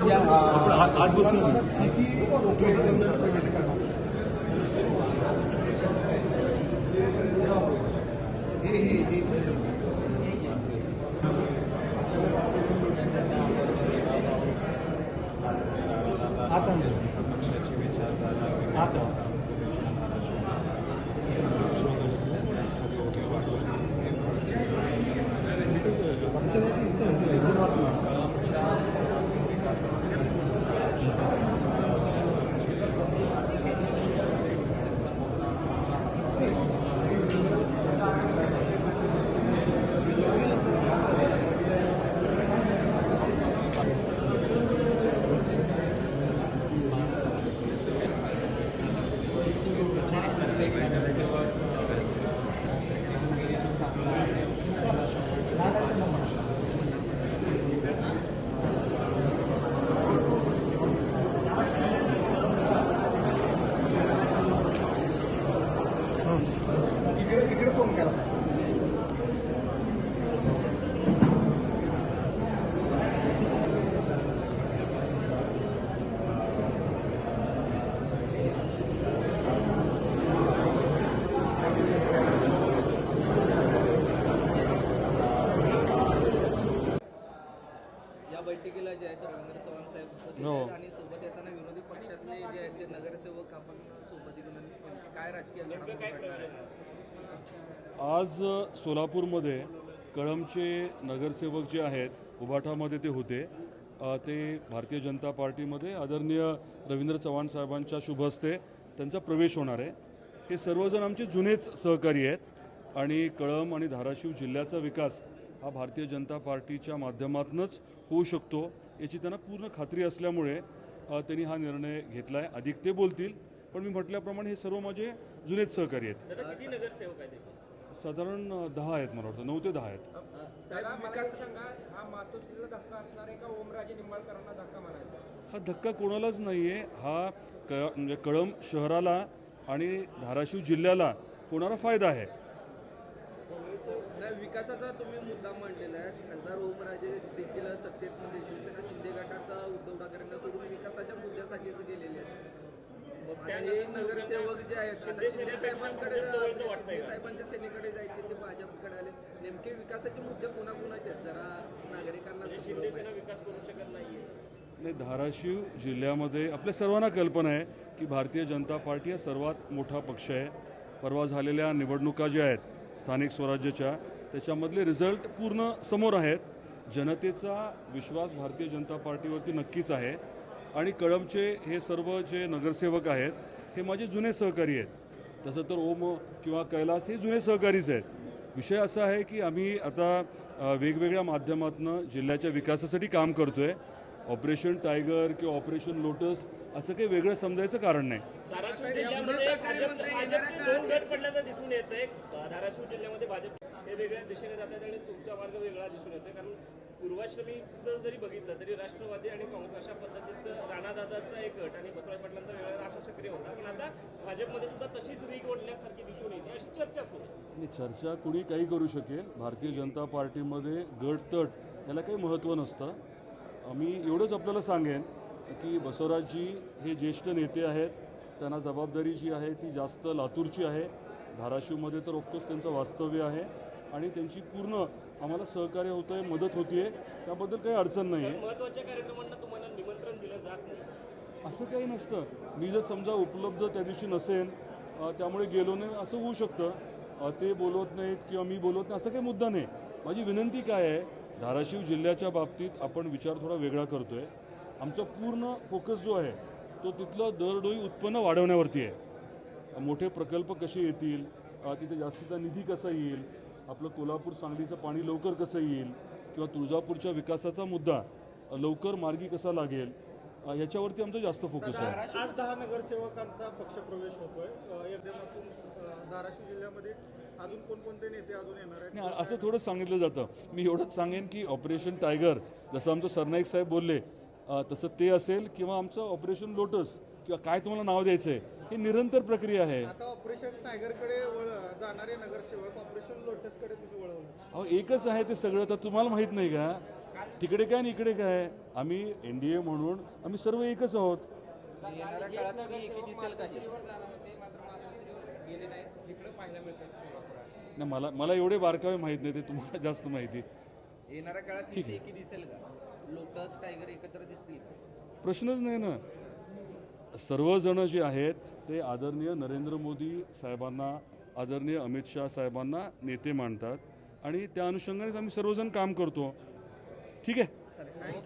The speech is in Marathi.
आज बसून बैठकीला जे आहेत रवींद्र चव्हाण साहेब उपस्थित आहेत आणि सोबत येताना विरोधी पक्षातले जे आहेत ते नगरसेवक आपण सोबत घेऊन काय राजकीय घडामोडी घडणार आहे? आज सोलापूरमध्ये कळमचे नगरसेवक जे आहेत उभाठामध्ये ते होते, ते भारतीय जनता पार्टीमध्ये आदरणीय रवींद्र चव्हाण साहेबांच्या शुभ हस्ते त्यांचा प्रवेश होणार आहे. हे सर्वजण आमचे जुनेच सहकारी आहेत आणि कळम आणि धाराशिव जिल्ह्याचा विकास हा भारतीय जनता पार्टीच्या माध्यमातूनच होऊ शकतो याची त्यांना पूर्ण खात्री असल्यामुळे त्यांनी हा निर्णय घेतला आहे. अधिक ते बोलतील, पण मी म्हटल्याप्रमाणे हे सर्व माझे जुनेच सहकारी आहेत. किती नगरसेवक आहेत? साधारण 10 आहेत, मला वाटतं 9 ते 10 आहेत. हा मातोश्रीला धक्का असणार आहे का ओमराजे निंबाळकरांना धक्का म्हणायचा? हा धक्का कोणालाच नाही आहे. हा म्हणजे कळम शहराला आणि धाराशिव जिल्ह्याला होणारा फायदा आहे. विकासाचा तुम्ही मुद्दा मांडलेला आहे. खासदार ओमराजे देखील सत्तेमध्ये शिवसेना शिंदे गटात उद्धव ठाकरेंना सोडून विकासाच्या मुद्द्यासाठीच गेलेले आहेत. हे नगरसेवक जे आहेत शिंदे साहेबांच्या सेनेकडे जायचे, ते भाजपकडे आले. नेमके विकासाचे मुद्दे कोणाकोणाचे आहेत? जरा नागरिकांना शिंदे सेना विकास करू शकत नाहीये. नाही, धाराशिव जिल्ह्यामध्ये आपल्या सर्वांना कल्पना आहे की भारतीय जनता पार्टी हा सर्वात मोठा पक्ष आहे. परवा झालेल्या निवडणुका ज्या आहेत स्थानिक स्वराज्याच्या, त्याच्यामधले रिझल्ट पूर्ण समोर आहेत. जनतेचा विश्वास भारतीय जनता पार्टीवरती नक्कीच आहे आणि कळमचे हे सर्व जे नगरसेवक आहेत हे माझे जुने सहकारी आहेत. तसं तर ओम किंवा कैलास हे जुने सहकारीच आहेत. विषय असा आहे की आम्ही आता वेगवेगळ्या माध्यमातून जिल्ह्याच्या विकासासाठी काम करतो आहे. ऑपरेशन टायगर किंवा ऑपरेशन लोटस असं काही वेगळं समजायचं कारण नाही. धाराशिव जिल्ह्यामध्ये दोन गट पडल्याचं दिसून येत आहे. धाराशिव जिल्ह्यामध्ये भाजप हे वेगळ्या दिशेने जातात आणि तुमचा मार्ग वेगळा दिसून येतोय. कारण पूर्वाश्रमीचं जरी बघितलं तरी राष्ट्रवादी आणि काँग्रेस अशा पद्धतीचं राणादादाचा एक गट आणि बसवराज पाटलांचा वेगळा असा सक्रिय होता. पण आता भाजपमध्ये सुद्धा तशीच रीग ओढल्यासारखी दिसून येते, अशी चर्चा सुरू आहे. चर्चा कुणी काही करू शकेल. भारतीय जनता पार्टीमध्ये गट तट याला काही महत्त्व नसतं. मी एवढंच आपल्याला सांगेन की बसवराजजी हे ज्येष्ठ नेते आहेत. त्यांना जबाबदारी जी आहे ती जास्त लातूरची आहे. धाराशिवमध्ये तर ऑफकोर्स त्यांचं वास्तव्य आहे आणि त्यांची पूर्ण आम्हाला सहकार्य होतं आहे, मदत होती आहे, त्याबद्दल काही अडचण नाही आहे. महत्त्वाच्या कार्यक्रमांना तुम्हाला निमंत्रण दिलं जात नाही असं काही नसतं. मी जर समजा उपलब्ध त्या दिवशी नसेन त्यामुळे गेलो नाही असं होऊ शकतं. ते बोलवत नाहीत किंवा मी बोलवत नाही असं काही मुद्दा नाही. माझी विनंती काय आहे, धाराशिव जिल्ह्याच्या बाबतीत आपण विचार थोडा वेगळा करतो आहे. आमचा पूर्ण फोकस जो आहे तो तिथलं दरडोई उत्पन्न वाढवण्यावरती आहे. मोठे प्रकल्प कसे येतील, तिथे जास्तीचा निधी कसा येईल, आपलं कोल्हापूर सांगलीचं पाणी लवकर कसं येईल किंवा तुळजापूरच्या विकासाचा मुद्दा लवकर मार्गी कसा लागेल याच्यावरती आमचा जास्त फोकस आहे. आज 10 नगरसेवकांचा पक्षप्रवेश होतोय यर्देमातून. धाराशिव जिल्ह्यामध्ये अजून कोणकोणते नेते अजून येणार आहेत? नाही, असं थोडं सांगितलं जातं. मी एवढंच सांगेन की ऑपरेशन टायगर जसं आमचं सरनाईक साहेब बोलले तसं ते असेल किंवा आमचं ऑपरेशन लोटस किंवा काय तुम्हाला नाव द्यायचं आहे ही निरंतर प्रक्रिया आहे. आता ऑपरेशन टायगरकडे जाणारे नगरसेवक ऑपरेशन लोटसकडे तुम्ही वळवलं. अहो एकच आहे ते सगळं, तर तुम्हाला माहीत नाही का? तिकडे काय आणि इकडे काय, आम्ही NDA म्हणून आम्ही सर्व एकच आहोत. येणाऱ्या काळात मी एकी दिसेल का हे? नाही, मला एवढे बारकावे माहीत नाही, ते तुम्हाला जास्त माहिती. येणाऱ्या काळात ठीक हीच आहे. एकी दिसेल का? लोटस टायगर एकत्र दिसतील का? प्रश्नच नाही ना. सर्वजण जे आहेत ते आदरणीय नरेंद्र मोदी साहेबांना, आदरणीय अमित शाह साहेबांना नेते मानतात आणि त्या अनुषंगानेच आम्ही सर्वजण काम करतो. ठीक आहे. चालेल.